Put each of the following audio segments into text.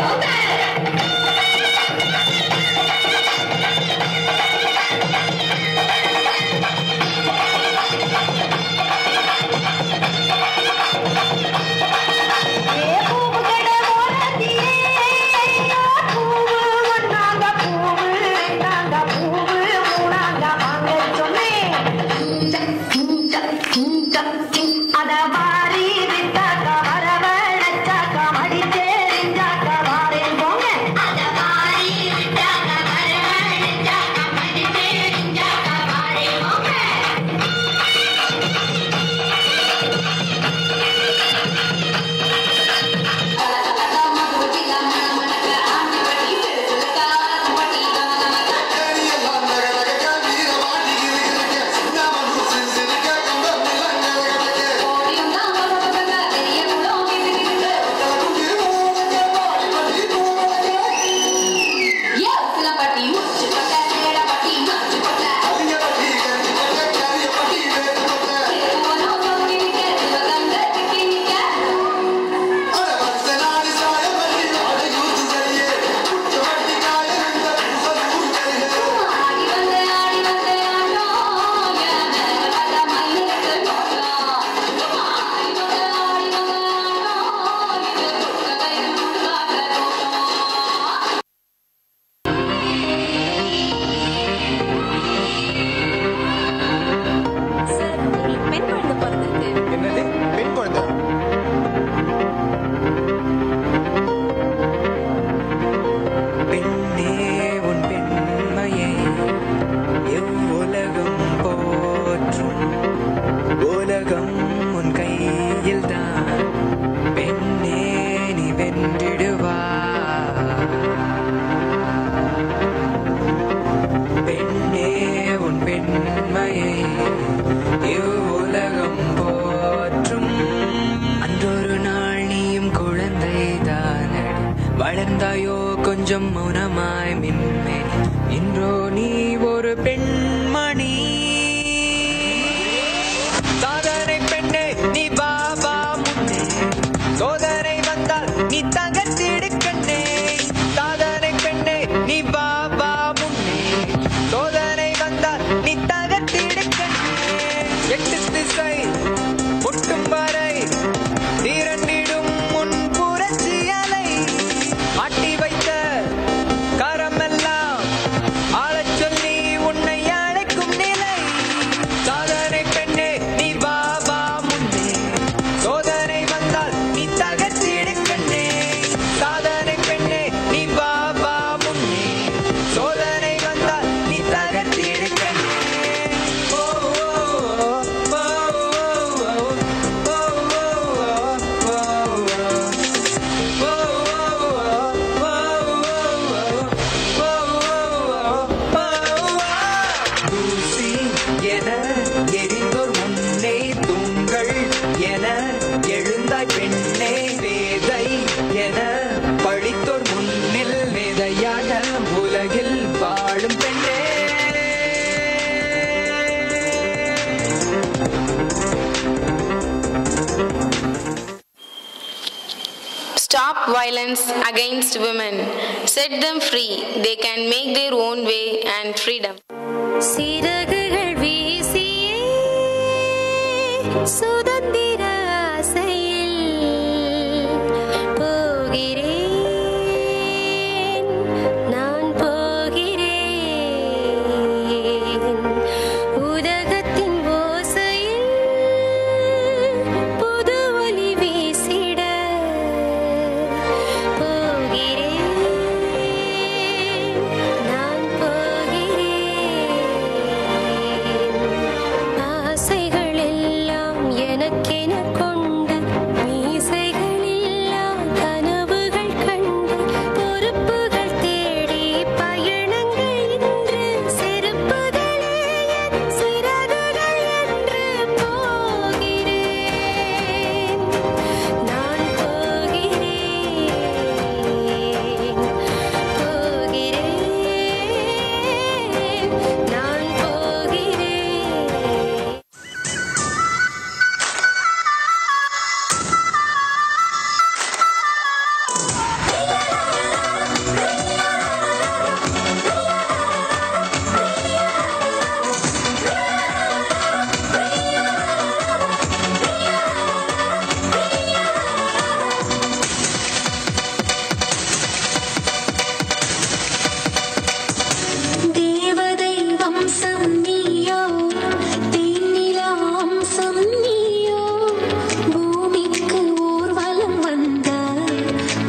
Okay. கொஞ்சம் மௌனமாய் மின்மேனி இன்றோ நீ ஒரு பெண்மணி சாதனை பெண்ணே நீ வா வா முன்னே சோதனை வந்தால் நீ தகர்த்திடு கண்ணே சாதனை பெண்ணே நீ வா வா முன்னே சோதனை வந்தால் நீ தகர்த்திடு கண்ணே எட்டு திசை முட்டும் வரை தீரண்டிடும் முன் புரட்சி அலை ஆட்டி வைத்த கரமெல்லாம் ஆளச் சொல்லி உன்னை அழைக்கும் நிலை சாதனை பெண்ணே நீ வா வா முன்னே சோதனை வந்தால் நீ தகர்த்திடு கண்ணே சாதனை பெண்ணே நீ வா வா முன்னே சோதனை வந்தால் நீ தகர்த்திடு கண்ணே ஓ ஓ ஓ தூசி என எரிந்தோர் முன்னே தூங்கள் என எழுந்தாய் பெண்ணே வேதை என பழித்தோர் முன்னில் வேதையாக உலகில் வாழும் பெண்ணே Stop violence against women. Set them free. They can make their own way and freedom. சிறகுகள் வீசியே சுதந்திர ஆசையில் போகிறேன் நான் போகிறேன் உதகத்தின் ஓசையில் புது ஒளி வீசிட போகிறேன் நான் போகிறேன் ஆசைகள் எல்லாம் எனக்கென கொண்டு மீசைகள் எல்லாம் கனவுகள் கண்டு பொறுப்புகள் தேடி பயணங்கள் இன்று செருப்புகளே என் சிறகுகள் என்று போகிறேன் நான் போகிறேன் நான் போகிறேன் தேவதை வம்சம் நீயோ தேனிலா அம்சம் நீயோ பூமிக்கு ஊர்வலம் வந்த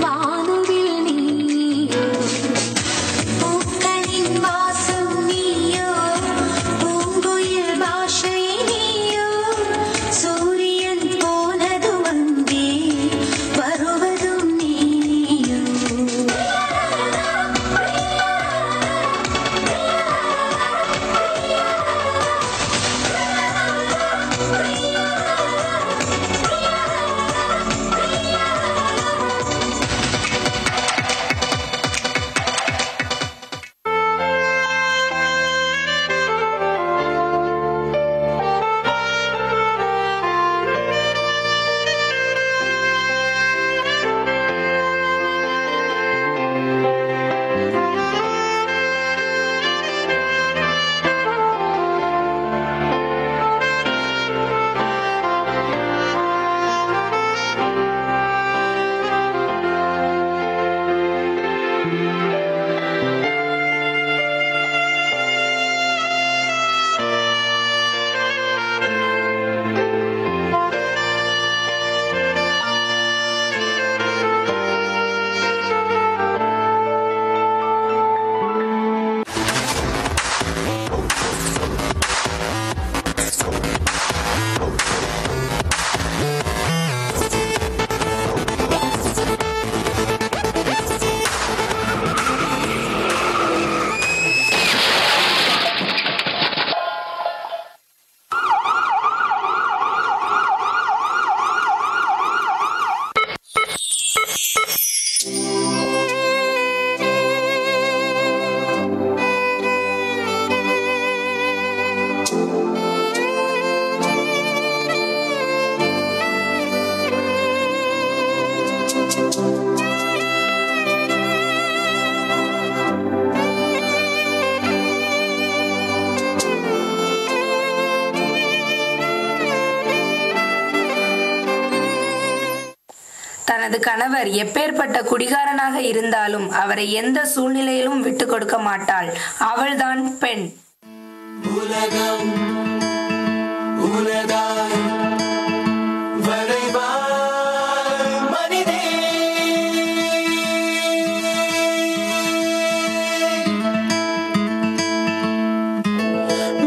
வானுவில் நீயோ பூக்களின் வாசம் நீயோ பூங்குயில் பாஷை நீயோ சூரியன் போனதும் அங்கே வருவதும் நீயோ தனது கணவர் எப்பேற்பட்ட குடிகாரனாக இருந்தாலும் அவரை எந்த சூழ்நிலையிலும் விட்டு கொடுக்க மாட்டாள். அவள்தான் பெண். உலகம் உலகாய் வரைவாய் மனிதே,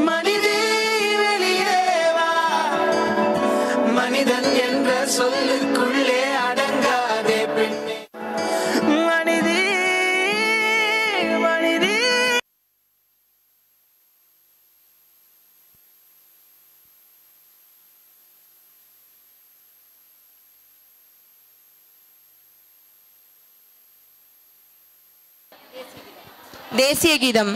மனிதே வெளியே வா, மனிதன் என்ற சொல்லுக்குள்ளே அடங்காதே பெண்ணே. மனிதே மனிதே. தேசிய கீதம்.